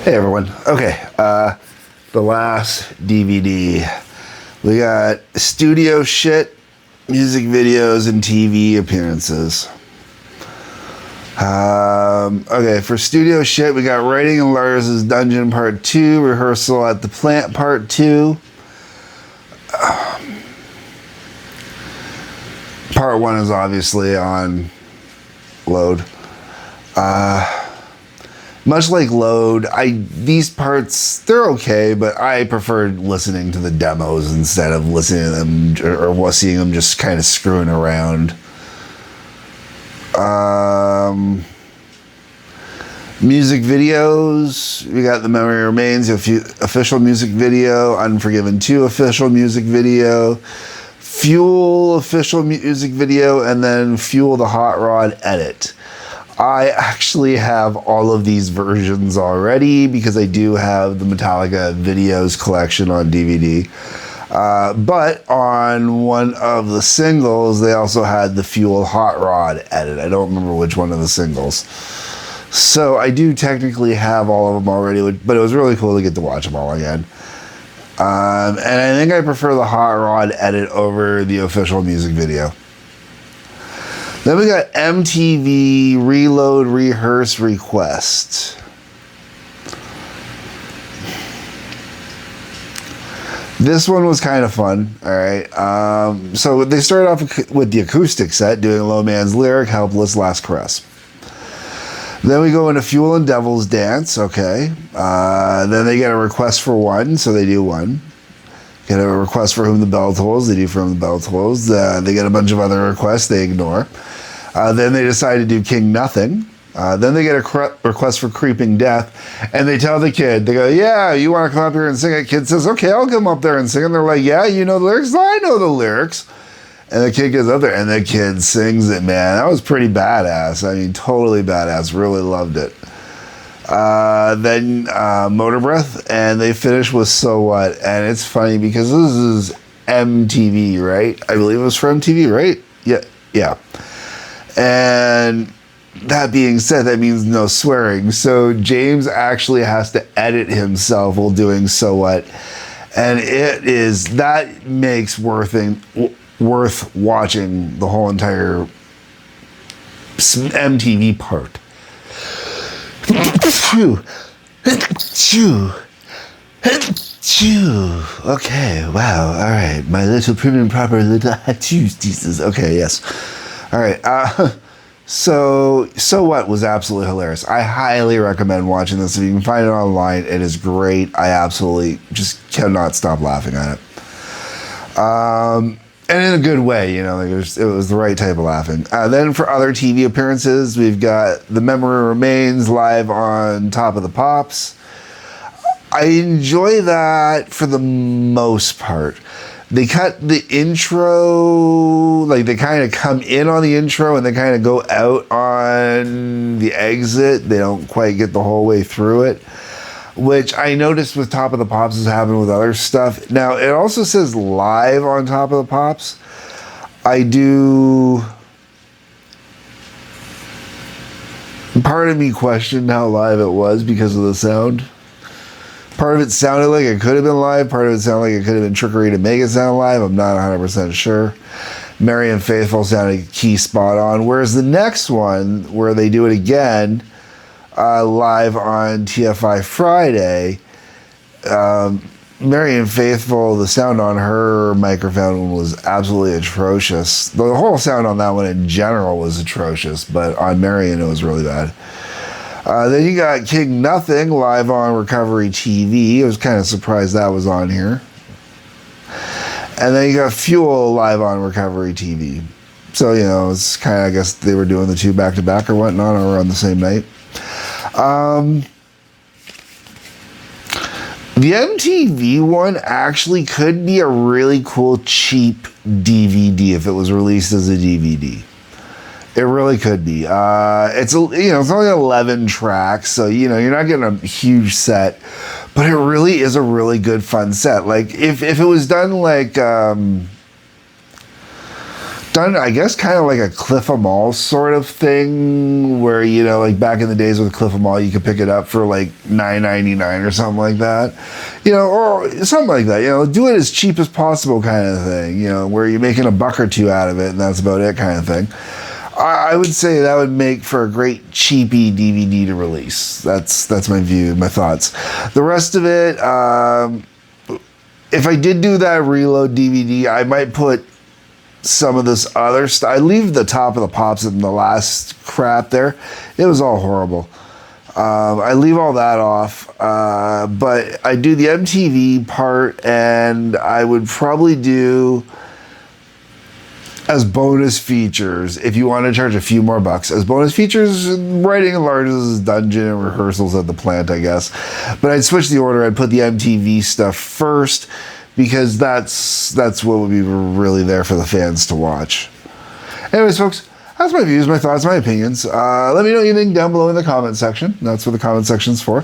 Hey everyone. Okay, the last DVD. We got studio shit, music videos, and TV appearances. Okay, for studio shit, we got Writing in Lars's Dungeon Part 2, Rehearsal at the Plant Part 2. Part 1 is obviously on load. Much like Load, these parts, they're okay, but I preferred listening to the demos instead of listening to them or seeing them just kind of screwing around. Music videos, we got The Memory Remains, official music video, Unforgiven 2 official music video, Fuel official music video, and then Fuel the Hot Rod edit. I actually have all of these versions already because I do have the Metallica videos collection on DVD. But on one of the singles, they also had the Fuel Hot Rod edit. I don't remember which one of the singles. So I do technically have all of them already, but it was really cool to get to watch them all again. And I think I prefer the Hot Rod edit over the official music video. Then we got MTV Reload, Rehearse, Request. This one was kind of fun, all right. So they started off with the acoustic set, doing Low Man's Lyric, Helpless, Last Caress. Then we go into Fuel and Devil's Dance, okay. Then they get a request for one, so they do one. Get a request for Whom the Bell Tolls, they do For Whom the Bell Tolls. They get a bunch of other requests, they ignore. Then they decide to do King Nothing. Then they get a request for Creeping Death. And they tell the kid, they go, yeah, you want to come up here and sing it? Kid says, okay, I'll come up there and sing. And they're like, yeah, you know the lyrics? I know the lyrics. And the kid goes up there and the kid sings it, man. That was pretty badass. I mean, totally badass. Really loved it. Then Motor Breath, and they finish with So What. And it's funny because this is MTV, right? I believe it was for MTV, right? Yeah. And that being said, that means no swearing. So James actually has to edit himself while doing So What. And that makes worth watching the whole entire MTV part. Okay, wow, all right. My little prim and proper little Jesus. Okay, yes. All right. So What was absolutely hilarious. I highly recommend watching this. If you can find it online, it is great. I absolutely just cannot stop laughing at it. And in a good way, you know, it was the right type of laughing. Then for other TV appearances, we've got The Memory Remains live on Top of the Pops. I enjoy that for the most part. They cut the intro, like they kind of come in on the intro and they kind of go out on the exit. They don't quite get the whole way through it, which I noticed with Top of the Pops is happening with other stuff. Now, it also says live on Top of the Pops. Part of me questioned how live it was because of the sound. Part of it sounded like it could have been live. Part of it sounded like it could have been trickery to make it sound live. I'm not 100% sure. Merry and Faithful sounded key spot on. Whereas the next one, where they do it again, live on TFI Friday, Merry and Faithful, the sound on her microphone was absolutely atrocious. The whole sound on that one in general was atrocious, but on Marion it was really bad. Then you got King Nothing live on Recovery TV. I was kind of surprised that was on here. And then you got Fuel live on Recovery TV. So, you know, it's kind of, I guess they were doing the two back to back or whatnot, or on the same night. The MTV one actually could be a really cool, cheap DVD if it was released as a DVD. It really could be. It's only 11 tracks, so you're not getting a huge set, but it really is a really good fun set. Like if it was done like done done, I guess, kind of like a Cliff of Mall sort of thing, where, you know, like back in the days with Cliff of Mall, you could pick it up for like $9.99 or something like that, you know, or something like that. You know, do it as cheap as possible, kind of thing. You know, where you're making a buck or two out of it, and that's about it, kind of thing. I would say that would make for a great cheapy DVD to release. That's my view, my thoughts. The rest of it, if I did do that reload DVD, I might put some of this other stuff. I leave the top of the pops and the last crap there. It was all horrible. I leave all that off, but I do the MTV part, and I would probably do as bonus features, if you want to charge a few more bucks, as bonus features, writing enlarges, dungeon, and rehearsals at the plant, I guess. But I'd switch the order. I'd put the MTV stuff first, because that's what would be really there for the fans to watch. Anyways, folks, that's my views, my thoughts, my opinions. Let me know what you think down below in the comment section. That's what the comment section's for.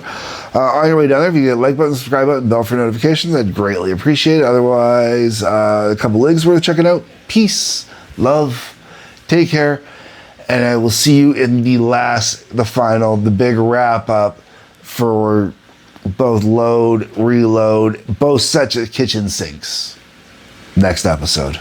On your way down there, if you get a like button, subscribe button, bell for notifications, I'd greatly appreciate it. Otherwise, a couple links worth checking out. Peace, love, take care, and I will see you in the big wrap up for both load, reload, both sets of kitchen sinks next episode.